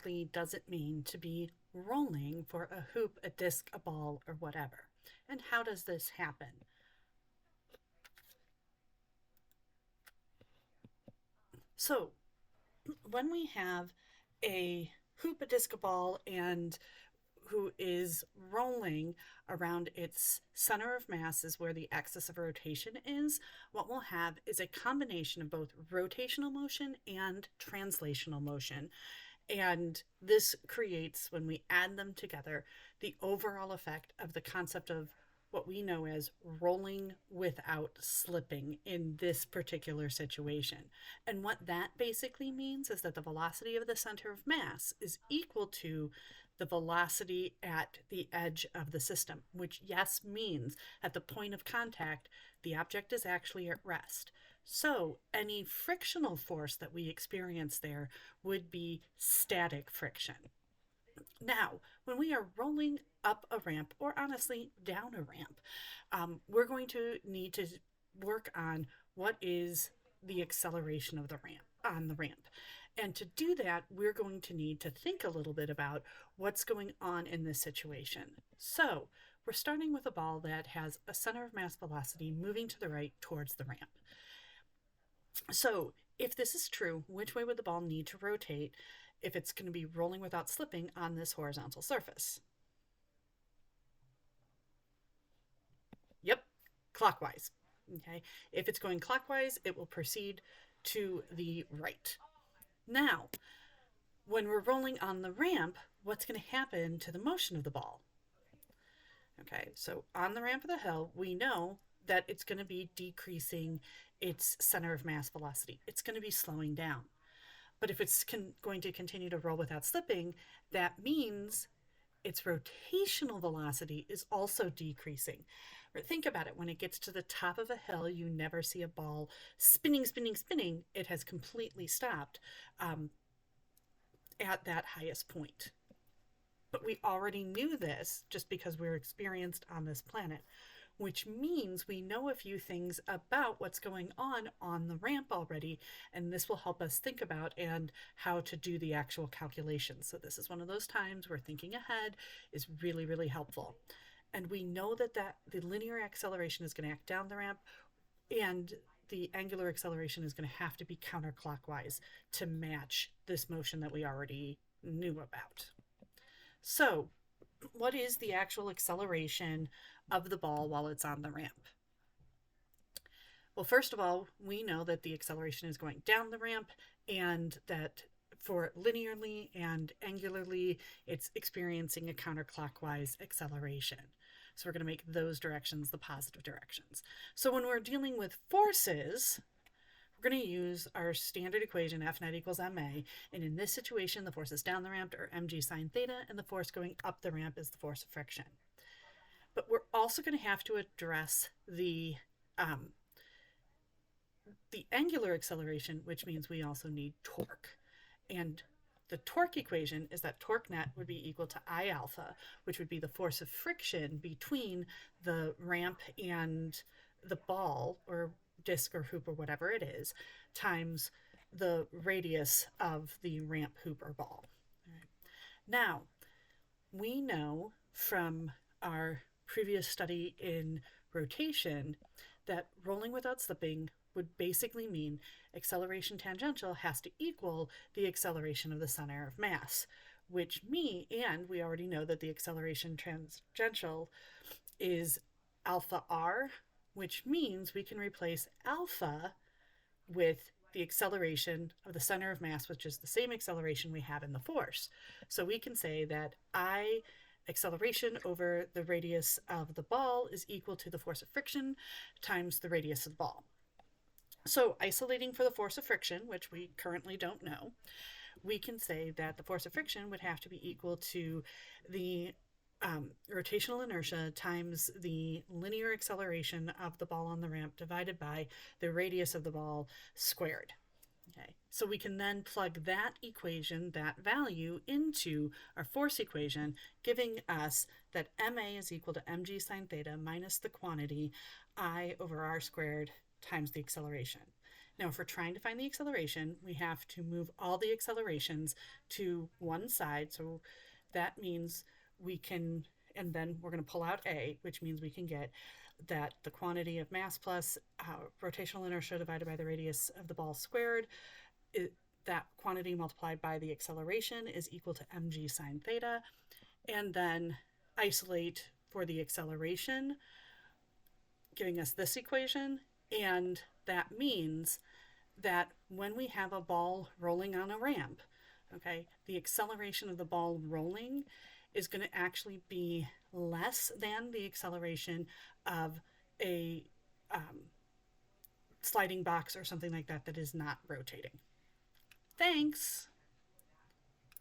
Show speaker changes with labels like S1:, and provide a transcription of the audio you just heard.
S1: exactly does it mean to be rolling for a hoop, a disc, a ball, or whatever? And how does this happen? So, when we have a hoop, a disc, a ball, and who is rolling around its center of mass is where the axis of rotation is, what we'll have is a combination of both rotational motion and translational motion. And this creates, when we add them together, the overall effect of the concept of what we know as rolling without slipping in this particular situation. And what that basically means is that the velocity of the center of mass is equal to the velocity at the edge of the system, which, yes, means at the point of contact, the object is actually at rest. So any frictional force that we experience there would be static friction. Now, when we are rolling up a ramp, or honestly down a ramp, we're going to need to work on what is the acceleration of the ramp on the ramp. And to do that, we're going to need to think a little bit about what's going on in this situation. So we're starting with a ball that has a center of mass velocity moving to the right towards the ramp. So if this is true, which way would the ball need to rotate if it's going to be rolling without slipping on this horizontal surface? Yep, clockwise. Okay, if it's going clockwise, it will proceed to the right. Now, when we're rolling on the ramp, what's going to happen to the motion of the ball? Okay, so on the ramp of the hill, we know that it's going to be decreasing its center of mass velocity. It's going to be slowing down. But if it's going to continue to roll without slipping, that means its rotational velocity is also decreasing. Think about it. When it gets to the top of a hill, you never see a ball spinning, spinning, spinning. It has completely stopped at that highest point. But we already knew this just because we're experienced on this planet, which means we know a few things about what's going on the ramp already, and this will help us think about and how to do the actual calculations. So this is one of those times where thinking ahead is really, really helpful. And we know that the linear acceleration is going to act down the ramp, and the angular acceleration is going to have to be counterclockwise to match this motion that we already knew about. So, what is the actual acceleration of the ball while it's on the ramp? Well, first of all, we know that the acceleration is going down the ramp, and that for linearly and angularly, it's experiencing a counterclockwise acceleration. So we're going to make those directions the positive directions. So when we're dealing with forces, we're going to use our standard equation F net equals ma, and in this situation the forces down the ramp are mg sine theta, and the force going up the ramp is the force of friction. But we're also going to have to address the angular acceleration, which means we also need torque. And the torque equation is that torque net would be equal to I alpha, which would be the force of friction between the ramp and the ball or disc or hoop or whatever it is, times the radius of the ramp, hoop, or ball. Right. Now, we know from our previous study in rotation that rolling without slipping would basically mean acceleration tangential has to equal the acceleration of the center of mass, and we already know that the acceleration tangential is alpha r, which means we can replace alpha with the acceleration of the center of mass, which is the same acceleration we have in the force. So we can say that I acceleration over the radius of the ball is equal to the force of friction times the radius of the ball. So isolating for the force of friction, which we currently don't know, we can say that the force of friction would have to be equal to the rotational inertia times the linear acceleration of the ball on the ramp divided by the radius of the ball squared. Okay, so we can then plug that equation, that value, into our force equation, giving us that ma is equal to mg sine theta minus the quantity I over r squared times the acceleration. Now, if we're trying to find the acceleration, we have to move all the accelerations to one side. So that means we can, and then we're going to pull out A, which means we can get that the quantity of mass plus rotational inertia divided by the radius of the ball squared, that quantity multiplied by the acceleration is equal to mg sine theta. And then isolate for the acceleration, giving us this equation. And that means that when we have a ball rolling on a ramp, okay, the acceleration of the ball rolling is going to actually be less than the acceleration of a sliding box or something like that that is not rotating. Thanks.